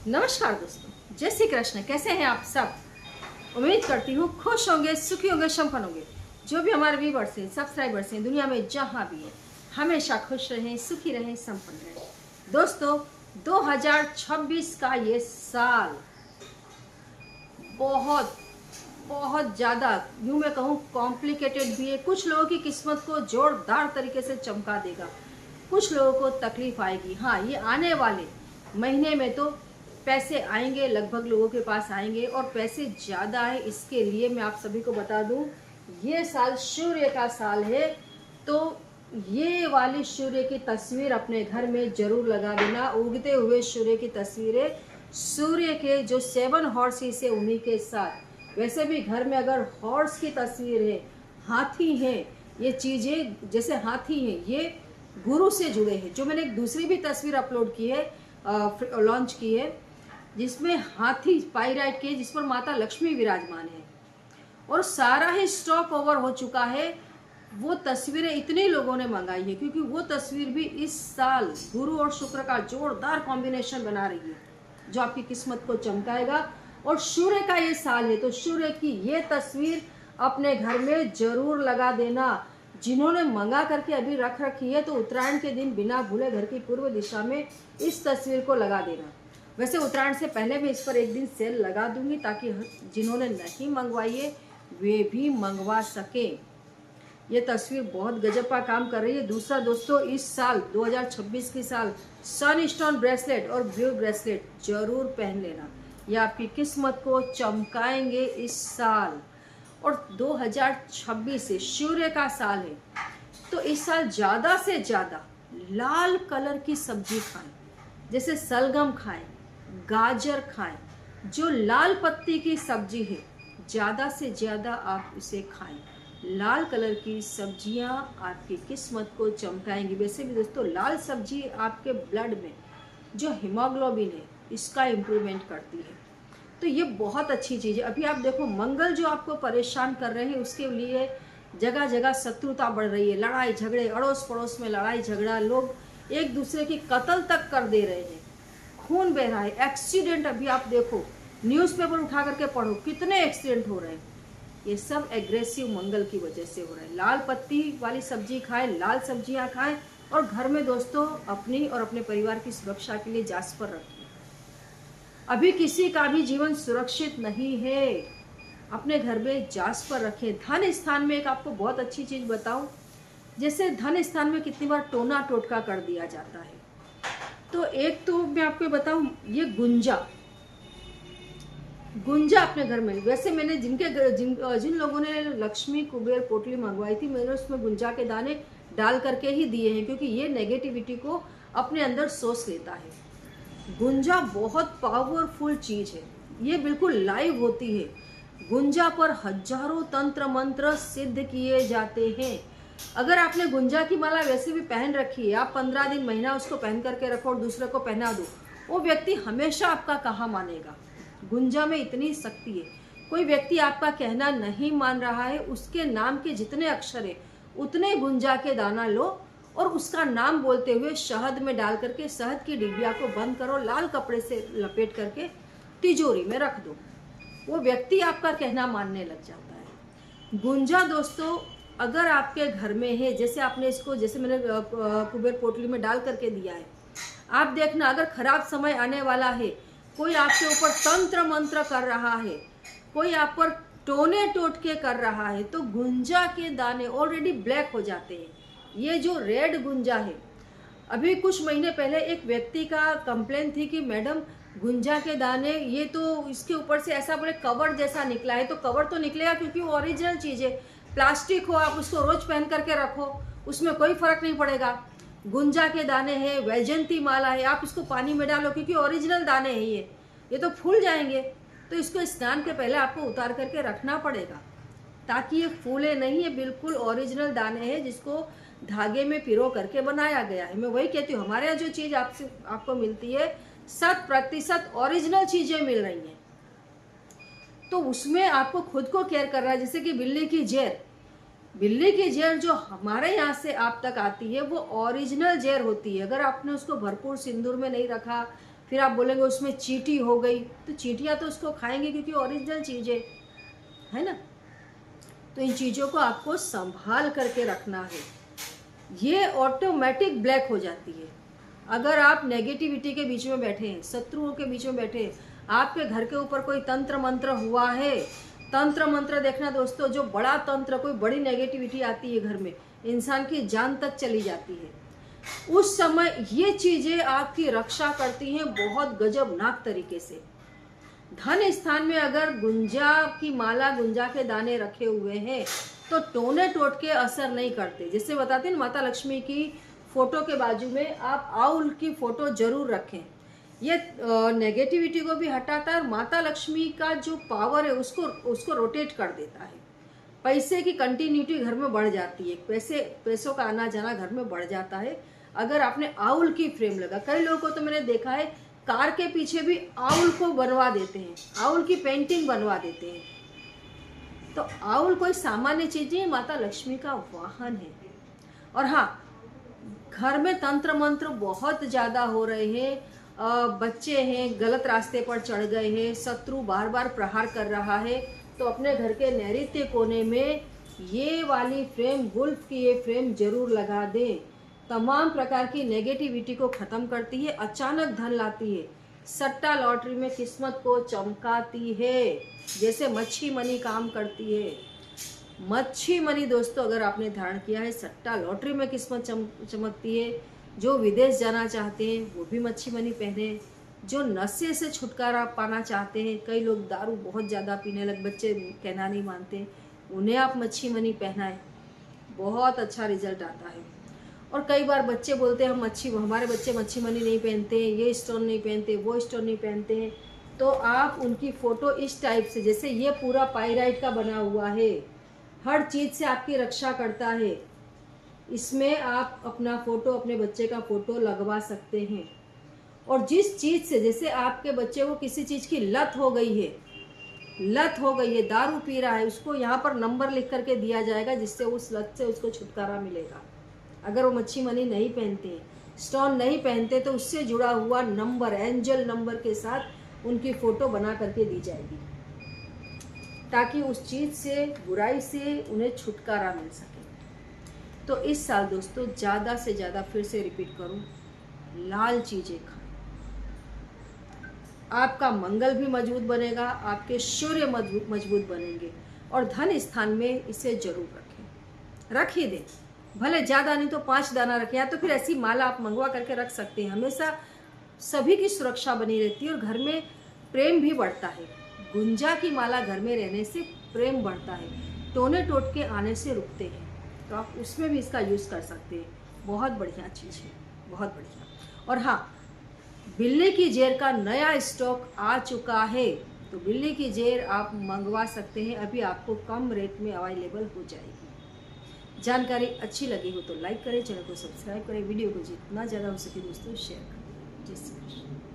नमस्कार दोस्तों, जय श्री कृष्ण। कैसे हैं आप सब? उम्मीद करती हूँ खुश होंगे, सुखी होंगे, संपन्न होंगे। जो भी हमारे व्यूवर्स हैं, सब्सक्राइबर्स हैं, दुनिया में जहाँ भी हैं, हमेशा खुश रहें, सुखी रहें, संपन्न रहें। दोस्तों, 2026 का ये साल बहुत बहुत ज़्यादा, यूँ मैं कहूँ, कॉम्प्लिकेटेड भी है। कुछ लोगों की किस्मत को जोरदार तरीके से चमका देगा, कुछ लोगों को तकलीफ आएगी। हाँ, ये आने वाले महीने में तो पैसे आएंगे, लगभग लोगों के पास आएंगे, और पैसे ज़्यादा है। इसके लिए मैं आप सभी को बता दूं, ये साल सूर्य का साल है, तो ये वाली सूर्य की तस्वीर अपने घर में जरूर लगा देना। उगते हुए सूर्य की तस्वीरें, सूर्य के जो 7 हॉर्सेस है उन्हीं के साथ। वैसे भी घर में अगर हॉर्स की तस्वीर है, हाथी है, ये चीज़ें जैसे हाथी हैं, ये गुरु से जुड़े हैं। जो मैंने एक दूसरी भी तस्वीर अपलोड की है, लॉन्च की है, जिसमें हाथी पाइराइट के, जिस पर माता लक्ष्मी विराजमान है, और सारा ही स्टॉक ओवर हो चुका है। वो तस्वीरें इतने लोगों ने मंगाई है क्योंकि वो तस्वीर भी इस साल गुरु और शुक्र का जोरदार कॉम्बिनेशन बना रही है, जो आपकी किस्मत को चमकाएगा। और सूर्य का ये साल है, तो सूर्य की ये तस्वीर अपने घर में जरूर लगा देना। जिन्होंने मंगा करके अभी रख रखी है, तो उत्तरायण के दिन बिना भूले घर की पूर्व दिशा में इस तस्वीर को लगा देना। वैसे उत्तरायण से पहले मैं इस पर एक दिन सेल लगा दूंगी, ताकि जिन्होंने नहीं मंगवाई है वे भी मंगवा सकें। ये तस्वीर बहुत गजब का काम कर रही है। दूसरा दोस्तों, इस साल 2026 की साल सन स्टोन ब्रेसलेट और ब्लू ब्रेसलेट जरूर पहन लेना। ये आपकी किस्मत को चमकाएंगे इस साल। और 2026 से सूर्य का साल है, तो इस साल ज़्यादा से ज़्यादा लाल कलर की सब्जी खाएं, जैसे सलगम खाएं, गाजर खाएं। जो लाल पत्ती की सब्जी है, ज़्यादा से ज़्यादा आप इसे खाएं। लाल कलर की सब्जियां आपकी किस्मत को चमकाएंगी। वैसे भी दोस्तों, लाल सब्जी आपके ब्लड में जो हीमोग्लोबिन है, इसका इम्प्रूवमेंट करती है, तो ये बहुत अच्छी चीज़ है। अभी आप देखो, मंगल जो आपको परेशान कर रहे हैं, उसके लिए जगह जगह शत्रुता बढ़ रही है, लड़ाई झगड़े, अड़ोस पड़ोस में लड़ाई झगड़ा, लोग एक दूसरे की कत्ल तक कर दे रहे हैं, खून बह रहा है, एक्सीडेंट। अभी आप देखो, न्यूज़पेपर उठा करके पढ़ो, कितने एक्सीडेंट हो रहे हैं। ये सब एग्रेसिव मंगल की वजह से हो रहा है। लाल पत्ती वाली सब्जी खाएं, लाल सब्जियां खाएं, और घर में दोस्तों अपनी और अपने परिवार की सुरक्षा के लिए जास्पर रखें। अभी किसी का भी जीवन सुरक्षित नहीं है, अपने घर में जास्पर रखें। धन स्थान में एक आपको बहुत अच्छी चीज़ बताऊं, जैसे धन स्थान में कितनी बार टोना टोटका कर दिया जाता है। तो एक तो मैं आपको बताऊं, ये गुंजा अपने घर में, वैसे मैंने जिन लोगों ने लक्ष्मी कुबेर पोटली मंगवाई थी, मैंने उसमें गुंजा के दाने डाल करके ही दिए हैं, क्योंकि ये नेगेटिविटी को अपने अंदर सोच लेता है। गुंजा बहुत पावरफुल चीज़ है, ये बिल्कुल लाइव होती है। गुंजा पर हजारों तंत्र मंत्र सिद्ध किए जाते हैं। अगर आपने गुंजा की माला वैसे भी पहन रखी है, आप 15 दिन, महीना उसको पहन करके रखो और दूसरे को पहना दो, वो व्यक्ति हमेशा आपका कहा मानेगा। गुंजा में इतनी शक्ति है। कोई व्यक्ति आपका कहना नहीं मान रहा है, उसके नाम के जितने अक्षर है उतने गुंजा के दाना लो, और उसका नाम बोलते हुए शहद में डाल करके शहद की डिबिया को बंद करो, लाल कपड़े से लपेट करके तिजोरी में रख दो। वो व्यक्ति आपका कहना मानने लग जाता है। गुंजा दोस्तों, अगर आपके घर में है, जैसे आपने इसको, जैसे मैंने कुबेर पोटली में डाल करके दिया है, आप देखना, अगर खराब समय आने वाला है, कोई आपके ऊपर तंत्र मंत्र कर रहा है, कोई आप पर टोने टोटके कर रहा है, तो गुंजा के दाने ऑलरेडी ब्लैक हो जाते हैं। ये जो रेड गुंजा है, अभी कुछ महीने पहले एक व्यक्ति का कंप्लेन थी कि मैडम, गुंजा के दाने, ये तो इसके ऊपर से ऐसा बोले कवर जैसा निकला है। तो कवर तो निकलेगा, क्योंकि वो ओरिजिनल चीज़ है। प्लास्टिक हो, आप उसको रोज पहन करके रखो, उसमें कोई फर्क नहीं पड़ेगा। गुंजा के दाने हैं, वैजयंती माला है, आप इसको पानी में डालो, क्योंकि ओरिजिनल दाने हैं ये तो फूल जाएंगे। तो इसको स्नान के पहले आपको उतार करके रखना पड़ेगा, ताकि ये फूले नहीं। ये बिल्कुल ओरिजिनल दाने हैं, जिसको धागे में पिरो करके बनाया गया है। मैं वही कहती हूँ, हमारे यहाँ जो चीज़ आपको मिलती है, 100% ओरिजिनल चीज़ें मिल रही हैं। तो उसमें आपको खुद को केयर करना है। जैसे कि बिल्ली की जहर जो हमारे यहाँ से आप तक आती है, वो ओरिजिनल जहर होती है। अगर आपने उसको भरपूर सिंदूर में नहीं रखा, फिर आप बोलेंगे उसमें चींटी हो गई, तो चींटियाँ तो उसको खाएंगे क्योंकि ओरिजिनल चीज़ें है ना। तो इन चीज़ों को आपको संभाल करके रखना है, ये ऑटोमेटिक ब्लैक हो जाती है। अगर आप नेगेटिविटी के बीच में बैठे हैं, शत्रुओं के बीच में बैठे हैं, आपके घर के ऊपर कोई तंत्र मंत्र हुआ है, तंत्र मंत्र देखना दोस्तों, जो बड़ा तंत्र, कोई बड़ी नेगेटिविटी आती है घर में, इंसान की जान तक चली जाती है, उस समय ये चीज़ें आपकी रक्षा करती हैं बहुत गजबनाक तरीके से। धन स्थान में अगर गुंजा की माला, गुंजा के दाने रखे हुए हैं तो टोने टोटके असर नहीं करते। जैसे बताते हैं माता लक्ष्मी की फोटो के बाजू में आप आउल की फोटो जरूर रखें, ये नेगेटिविटी को भी हटाता है और माता लक्ष्मी का जो पावर है उसको रोटेट कर देता है। पैसे की कंटिन्यूटी घर में बढ़ जाती है, पैसों का आना जाना घर में बढ़ जाता है अगर आपने आउल की फ्रेम लगा। कई लोगों को तो मैंने देखा है कार के पीछे भी आउल को बनवा देते हैं, आउल की पेंटिंग बनवा देते हैं। तो आउल कोई सामान्य चीज नहीं, माता लक्ष्मी का वाहन है। और हाँ, घर में तंत्र मंत्र बहुत ज़्यादा हो रहे हैं, बच्चे हैं गलत रास्ते पर चढ़ गए हैं, शत्रु बार बार प्रहार कर रहा है, तो अपने घर के नैऋत्य कोने में ये वाली फ्रेम, गुल्फ की ये फ्रेम जरूर लगा दें। तमाम प्रकार की नेगेटिविटी को ख़त्म करती है, अचानक धन लाती है, सट्टा लॉटरी में किस्मत को चमकाती है, जैसे मच्छी मनी काम करती है। मच्छी मनी दोस्तों अगर आपने धारण किया है, सट्टा लॉटरी में किस्मत चमकती है। जो विदेश जाना चाहते हैं वो भी मच्छी मनी पहने, जो नशे से छुटकारा पाना चाहते हैं, कई लोग दारू बहुत ज़्यादा पीने लग, बच्चे कहना नहीं मानते, उन्हें आप मच्छी मनी पहनाएं, बहुत अच्छा रिजल्ट आता है। और कई बार बच्चे बोलते हैं हमारे बच्चे मच्छी मनी नहीं पहनते, ये स्टोन नहीं पहनते, वो स्टोन नहीं पहनते हैं, तो आप उनकी फ़ोटो इस टाइप से, जैसे ये पूरा पाइराइट का बना हुआ है, हर चीज़ से आपकी रक्षा करता है, इसमें आप अपना फ़ोटो, अपने बच्चे का फ़ोटो लगवा सकते हैं। और जिस चीज़ से, जैसे आपके बच्चे को किसी चीज़ की लत हो गई है, दारू पी रहा है, उसको यहाँ पर नंबर लिख करके दिया जाएगा जिससे उस लत से उसको छुटकारा मिलेगा। अगर वो मच्छी मनी नहीं पहनते, स्टोन नहीं पहनते, तो उससे जुड़ा हुआ नंबर, एंजल नंबर के साथ उनकी फ़ोटो बना करके दी जाएगी, ताकि उस चीज़ से, बुराई से उन्हें छुटकारा मिल सके। तो इस साल दोस्तों ज़्यादा से ज़्यादा, फिर से रिपीट करूं, लाल चीज़ें खाएं, आपका मंगल भी मजबूत बनेगा, आपके सूर्य मजबूत बनेंगे। और धन स्थान में इसे जरूर रखें, रख ही दें, भले ज़्यादा नहीं तो 5 दाना रखें, या तो फिर ऐसी माला आप मंगवा करके रख सकते हैं। हमेशा सभी की सुरक्षा बनी रहती है और घर में प्रेम भी बढ़ता है। गुंजा की माला घर में रहने से प्रेम बढ़ता है, टोने टोटके आने से रुकते हैं, तो आप उसमें भी इसका यूज़ कर सकते हैं। बहुत बढ़िया चीज़ है, बहुत बढ़िया। और हाँ, बिल्ली की जेर का नया स्टॉक आ चुका है, तो बिल्ली की जेर आप मंगवा सकते हैं, अभी आपको कम रेट में अवेलेबल हो जाएगी। जानकारी अच्छी लगी हो तो लाइक करें, चैनल को सब्सक्राइब करें, वीडियो को जितना ज़्यादा हो सके दोस्तों शेयर करें। जय श्री कृष्ण।